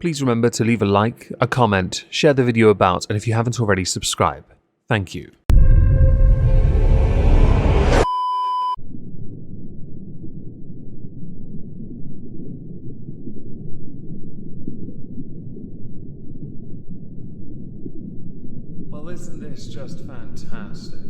please remember to leave a like, a comment, share the video about, and if you haven't already, subscribe. Thank you. Well, isn't this just fantastic?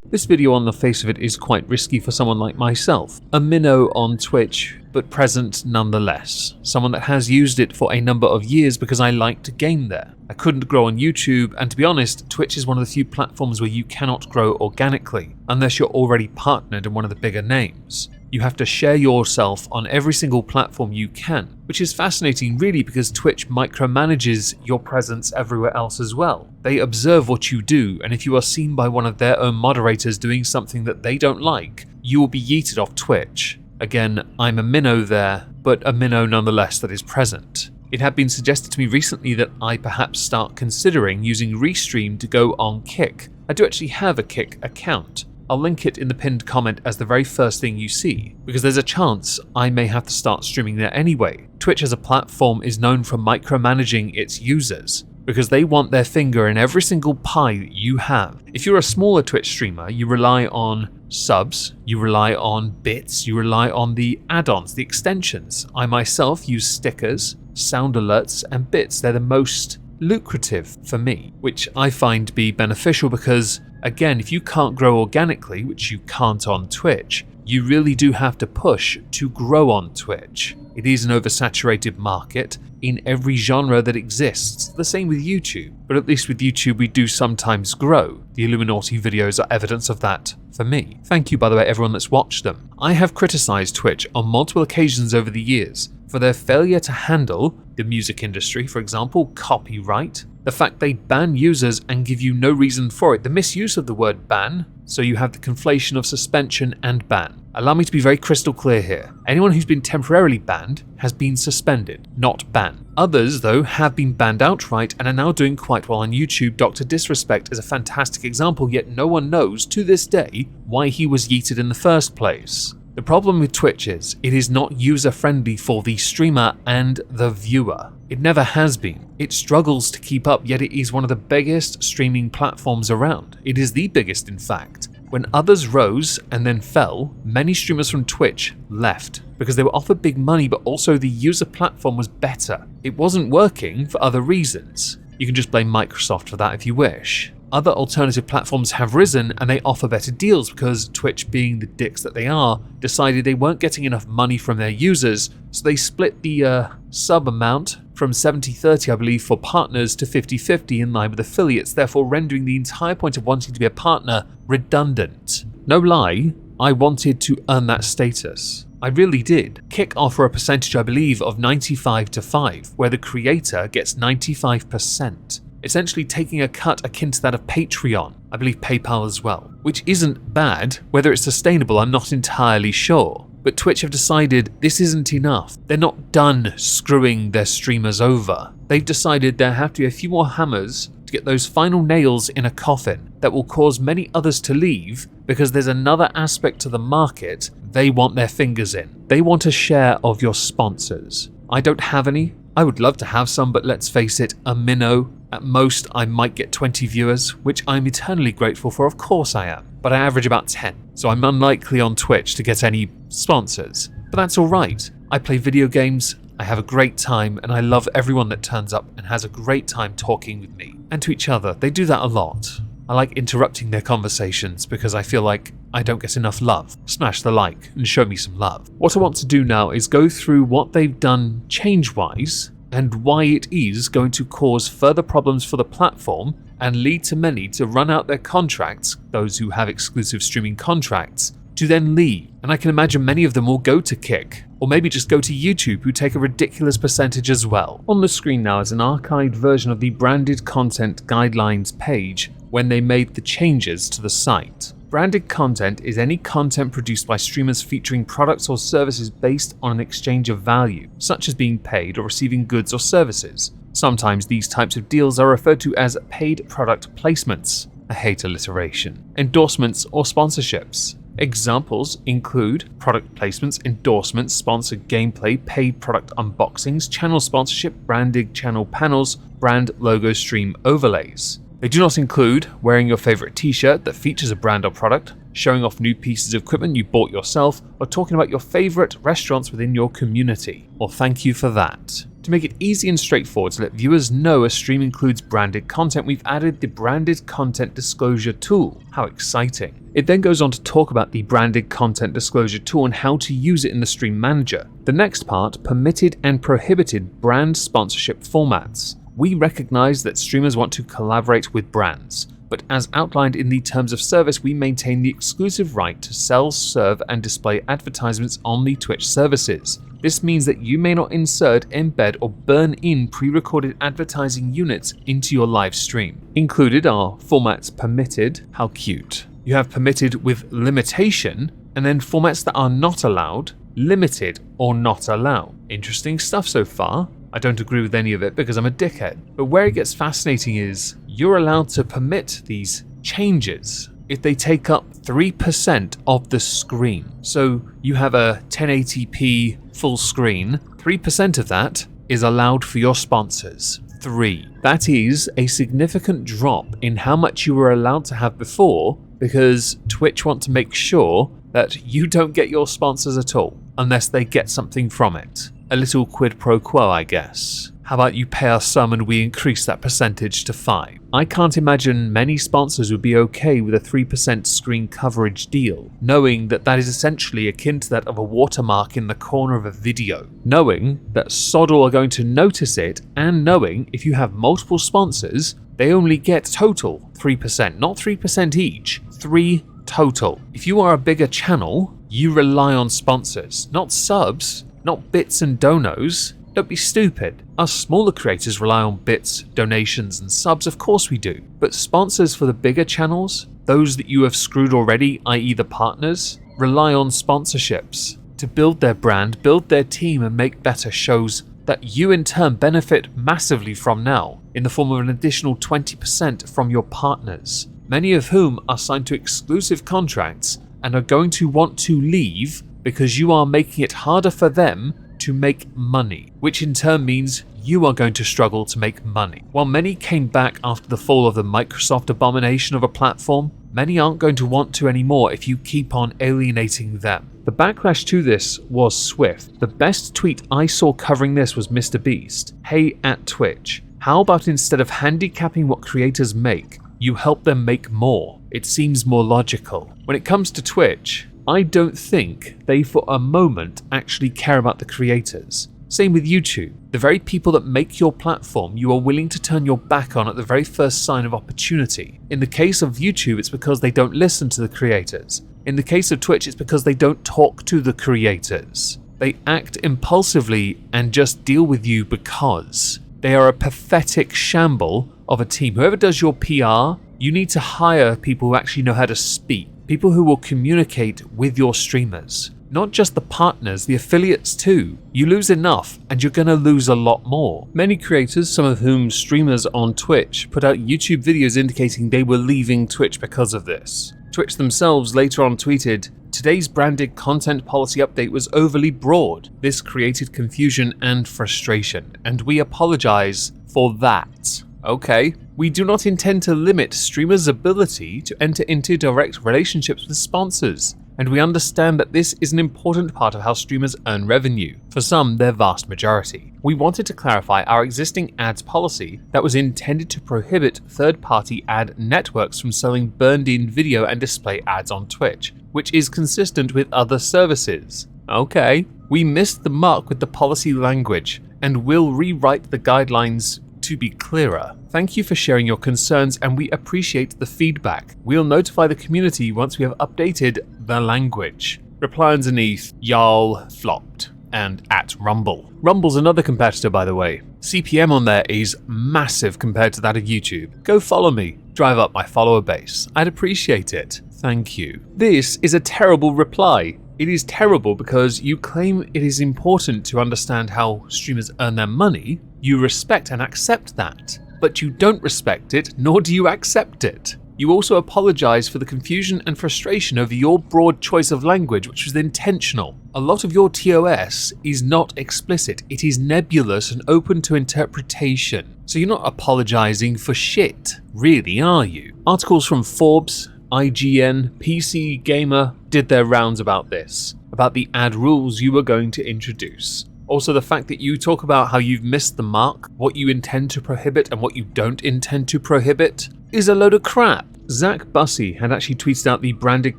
This video on the face of it is quite risky for someone like myself, a minnow on Twitch, but present nonetheless. Someone that has used it for a number of years because I like to game there. I couldn't grow on YouTube, and to be honest, Twitch is one of the few platforms where you cannot grow organically, unless you're already partnered in one of the bigger names. You have to share yourself on every single platform you can, which is fascinating really because Twitch micromanages your presence everywhere else as well. They observe what you do, and if you are seen by one of their own moderators doing something that they don't like, you will be yeeted off Twitch. Again, I'm a minnow there, but a minnow nonetheless that is present. It had been suggested to me recently that I perhaps start considering using Restream to go on Kick. I do actually have a Kick account. I'll link it in the pinned comment as the very first thing you see, because there's a chance I may have to start streaming there anyway. Twitch as a platform is known for micromanaging its users, because they want their finger in every single pie that you have. If you're a smaller Twitch streamer, you rely on subs, you rely on bits, you rely on the add-ons, the extensions. I myself use stickers, sound alerts, and bits. They're the most lucrative for me, which I find to be beneficial because, again, if you can't grow organically, which you can't on Twitch, you really do have to push to grow on Twitch. It is an oversaturated market in every genre that exists. The same with YouTube, but at least with YouTube we do sometimes grow. The Illuminati videos are evidence of that for me. Thank you, by the way, everyone that's watched them. I have criticized Twitch on multiple occasions over the years for their failure to handle the music industry, for example, copyright, the fact they ban users and give you no reason for it, the misuse of the word ban, so you have the conflation of suspension and ban. Allow me to be very crystal clear here. Anyone who's been temporarily banned has been suspended, not banned. Others, though, have been banned outright and are now doing quite well on YouTube. Dr. Disrespect is a fantastic example, yet no one knows to this day why he was yeeted in the first place. The problem with Twitch is it is not user-friendly for the streamer and the viewer. It never has been. It struggles to keep up, yet it is one of the biggest streaming platforms around. It is the biggest, in fact. When others rose and then fell, many streamers from Twitch left because they were offered big money, but also the user platform was better. It wasn't working for other reasons. You can just blame Microsoft for that if you wish. Other alternative platforms have risen and they offer better deals because Twitch, being the dicks that they are, decided they weren't getting enough money from their users, so they split the sub amount from 70-30, I believe, for partners to 50-50 in line with affiliates, therefore rendering the entire point of wanting to be a partner redundant. No lie, I wanted to earn that status. I really did. Kick offer a percentage, I believe, of 95-5, where the creator gets 95%. Essentially taking a cut akin to that of Patreon, I believe PayPal as well, which isn't bad. Whether it's sustainable, I'm not entirely sure. But Twitch have decided this isn't enough. They're not done screwing their streamers over. They've decided there have to be a few more hammers to get those final nails in a coffin that will cause many others to leave because there's another aspect to the market they want their fingers in. They want a share of your sponsors. I don't have any. I would love to have some, but let's face it, a minnow. At most, I might get 20 viewers, which I'm eternally grateful for, of course I am, but I average about 10, so I'm unlikely on Twitch to get any sponsors. But that's alright. I play video games, I have a great time, and I love everyone that turns up and has a great time talking with me. And to each other, they do that a lot. I like interrupting their conversations because I feel like I don't get enough love. Smash the like and show me some love. What I want to do now is go through what they've done change-wise and why it is going to cause further problems for the platform and lead to many to run out their contracts, those who have exclusive streaming contracts, to then leave. And I can imagine many of them will go to Kick, or maybe just go to YouTube, who take a ridiculous percentage as well. On the screen now is an archived version of the branded content guidelines page when they made the changes to the site. Branded content is any content produced by streamers featuring products or services based on an exchange of value, such as being paid or receiving goods or services. Sometimes these types of deals are referred to as paid product placements, I hate alliteration, endorsements or sponsorships. Examples include product placements, endorsements, sponsored gameplay, paid product unboxings, channel sponsorship, branded channel panels, brand logo stream overlays. They do not include wearing your favorite t-shirt that features a brand or product, showing off new pieces of equipment you bought yourself, or talking about your favorite restaurants within your community. Well, thank you for that. To make it easy and straightforward to let viewers know a stream includes branded content, we've added the Branded Content Disclosure tool. How exciting. It then goes on to talk about the Branded Content Disclosure tool and how to use it in the Stream Manager. The next part, permitted and prohibited brand sponsorship formats. We recognize that streamers want to collaborate with brands, but as outlined in the terms of service, we maintain the exclusive right to sell, serve, and display advertisements on the Twitch services. This means that you may not insert, embed, or burn in pre-recorded advertising units into your live stream. Included are formats permitted, how cute. You have permitted with limitation, and then formats that are not allowed, limited, or not allowed. Interesting stuff so far. I don't agree with any of it because I'm a dickhead. But where it gets fascinating is you're allowed to permit these changes if they take up 3% of the screen. So you have a 1080p full screen, 3% of that is allowed for your sponsors. 3. That is a significant drop in how much you were allowed to have before, because Twitch want to make sure that you don't get your sponsors at all unless they get something from it. A little quid pro quo, I guess. How about you pay us some and we increase that percentage to 5? I can't imagine many sponsors would be okay with a 3% screen coverage deal, knowing that that is essentially akin to that of a watermark in the corner of a video, knowing that Soddle are going to notice it, and knowing if you have multiple sponsors, they only get total 3%, not 3% each, 3 total. If you are a bigger channel, you rely on sponsors, not subs, not bits and donos. Don't be stupid. Us smaller creators rely on bits, donations, and subs, of course we do. But sponsors for the bigger channels, those that you have screwed already, i.e. the partners, rely on sponsorships to build their brand, build their team, and make better shows that you in turn benefit massively from now, in the form of an additional 20% from your partners, many of whom are signed to exclusive contracts and are going to want to leave because you are making it harder for them to make money, which in turn means you are going to struggle to make money. While many came back after the fall of the Microsoft abomination of a platform, many aren't going to want to anymore if you keep on alienating them. The backlash to this was swift. The best tweet I saw covering this was Mr. Beast. Hey at Twitch, how about instead of handicapping what creators make, you help them make more? It seems more logical. When it comes to Twitch, I don't think they for a moment actually care about the creators. Same with YouTube. The very people that make your platform you are willing to turn your back on at the very first sign of opportunity. In the case of YouTube, it's because they don't listen to the creators. In the case of Twitch, it's because they don't talk to the creators. They act impulsively and just deal with you because they are a pathetic shamble of a team. Whoever does your PR, you need to hire people who actually know how to speak. People who will communicate with your streamers. Not just the partners, the affiliates too. You lose enough and you're going to lose a lot more. Many creators, some of whom streamers on Twitch, put out YouTube videos indicating they were leaving Twitch because of this. Twitch themselves later on tweeted, "Today's branded content policy update was overly broad. This created confusion and frustration, and we apologize for that." Okay. We do not intend to limit streamers' ability to enter into direct relationships with sponsors, and we understand that this is an important part of how streamers earn revenue, for some their vast majority. We wanted to clarify our existing ads policy that was intended to prohibit third-party ad networks from selling burned-in video and display ads on Twitch, which is consistent with other services. Okay, we missed the mark with the policy language, and will rewrite the guidelines to be clearer. Thank you for sharing your concerns and we appreciate the feedback. We'll notify the community once we have updated the language. Reply underneath, y'all flopped, and at Rumble. Rumble's another competitor, by the way. CPM on there is massive compared to that of YouTube. Go follow me, drive up my follower base. I'd appreciate it. Thank you. This is a terrible reply. It is terrible because you claim it is important to understand how streamers earn their money. You respect and accept that, but you don't respect it, nor do you accept it. You also apologise for the confusion and frustration over your broad choice of language, which was intentional. A lot of your TOS is not explicit, it is nebulous and open to interpretation. So you're not apologising for shit, really, are you? Articles from Forbes, IGN, PC Gamer did their rounds about this, about the ad rules you were going to introduce. Also, the fact that you talk about how you've missed the mark, what you intend to prohibit and what you don't intend to prohibit, is a load of crap. Zach Bussey had actually tweeted out the branded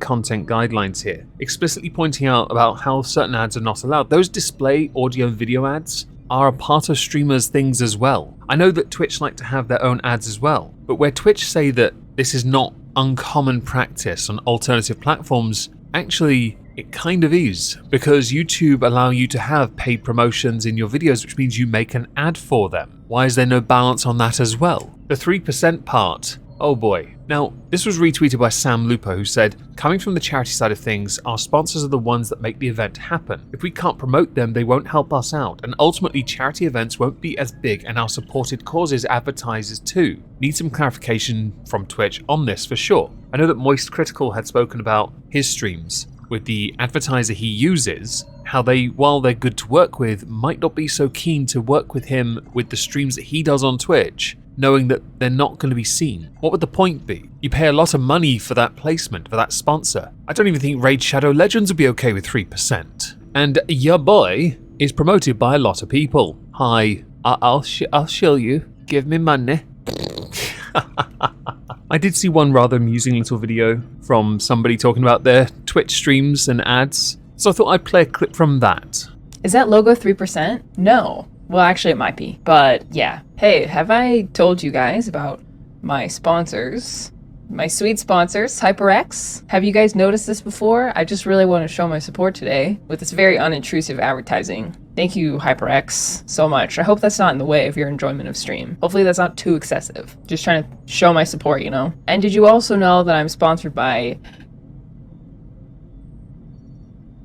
content guidelines here, explicitly pointing out about how certain ads are not allowed. Those display audio and video ads are a part of streamers' things as well. I know that Twitch like to have their own ads as well, but where Twitch say that this is not uncommon practice on alternative platforms, actually it kind of is, because YouTube allow you to have paid promotions in your videos, which means you make an ad for them. Why is there no balance on that as well? The 3% part, oh boy. Now, this was retweeted by Sam Lupo, who said, coming from the charity side of things, our sponsors are the ones that make the event happen. If we can't promote them, they won't help us out, and ultimately charity events won't be as big and our supported causes advertisers too. Need some clarification from Twitch on this for sure. I know that Moist Critical had spoken about his streams with the advertiser he uses, how they, while they're good to work with, might not be so keen to work with him with the streams that he does on Twitch, knowing that they're not going to be seen. What would the point be? You pay a lot of money for that placement, for that sponsor. I don't even think Raid Shadow Legends would be okay with 3%. And your boy is promoted by a lot of people. Hi, I'll show you. Give me money. I did see one rather amusing little video from somebody talking about their Twitch streams and ads, so I thought I'd play a clip from that. Is that logo 3%? No. Well, actually it might be, but yeah. Hey, have I told you guys about my sponsors? My sweet sponsors, HyperX. Have you guys noticed this before? I just really want to show my support today with this very unintrusive advertising. Thank you, HyperX, so much. I hope that's not in the way of your enjoyment of stream. Hopefully that's not too excessive. Just trying to show my support, you know? And did you also know that I'm sponsored by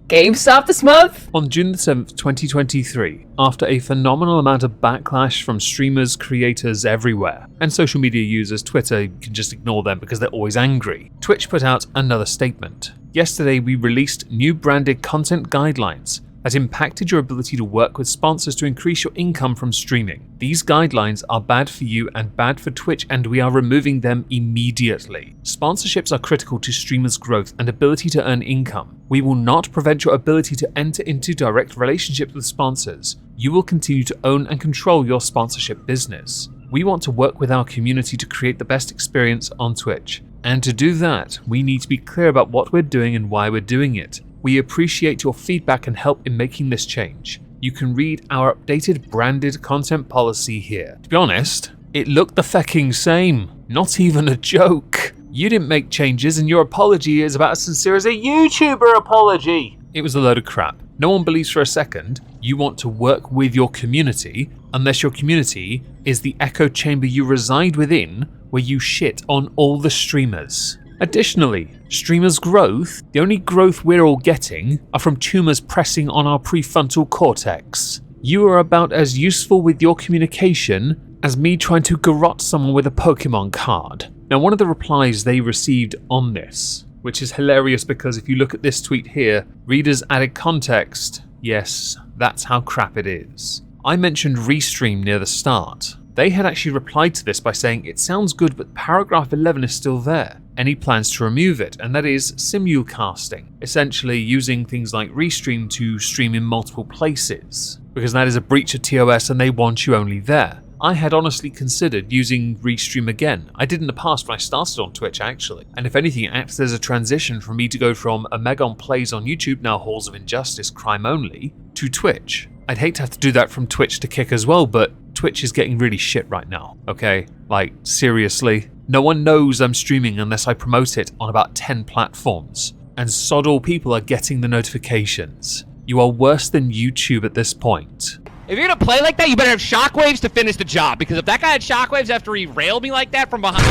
GameStop this month? On June the 7th, 2023, after a phenomenal amount of backlash from streamers, creators everywhere, and social media users, Twitter, you can just ignore them because they're always angry, Twitch put out another statement. Yesterday, we released new branded content guidelines that impacted your ability to work with sponsors to increase your income from streaming. These guidelines are bad for you and bad for Twitch, and we are removing them immediately. Sponsorships are critical to streamers' growth and ability to earn income. We will not prevent your ability to enter into direct relationships with sponsors. You will continue to own and control your sponsorship business. We want to work with our community to create the best experience on Twitch. And to do that, we need to be clear about what we're doing and why we're doing it. We appreciate your feedback and help in making this change. You can read our updated branded content policy here. To be honest, it looked the fecking same. Not even a joke. You didn't make changes and your apology is about as sincere as a YouTuber apology. It was a load of crap. No one believes for a second you want to work with your community unless your community is the echo chamber you reside within, where you shit on all the streamers. Additionally, streamers' growth, the only growth we're all getting, are from tumors pressing on our prefrontal cortex. You are about as useful with your communication as me trying to garrote someone with a Pokemon card. Now, one of the replies they received on this, which is hilarious because if you look at this tweet here, readers added context. Yes, that's how crap it is. I mentioned Restream near the start. They had actually replied to this by saying, it sounds good, but paragraph 11 is still there. Any plans to remove it? And that is simulcasting, essentially using things like Restream to stream in multiple places, because that is a breach of TOS and they want you only there. I had honestly considered using Restream again. I did in the past when I started on Twitch actually. And if anything, it acts as a transition for me to go from Omegon Plays on YouTube, now Halls of Injustice, Crime Only, to Twitch. I'd hate to have to do that from Twitch to Kick as well, but Twitch is getting really shit right now, okay? Like, seriously. No one knows I'm streaming unless I promote it on about 10 platforms. And sod all people are getting the notifications. You are worse than YouTube at this point. If you're gonna play like that, you better have shockwaves to finish the job, because if that guy had shockwaves after he railed me like that from behind...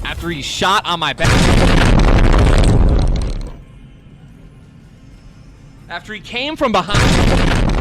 After he shot on my back... After he came from behind...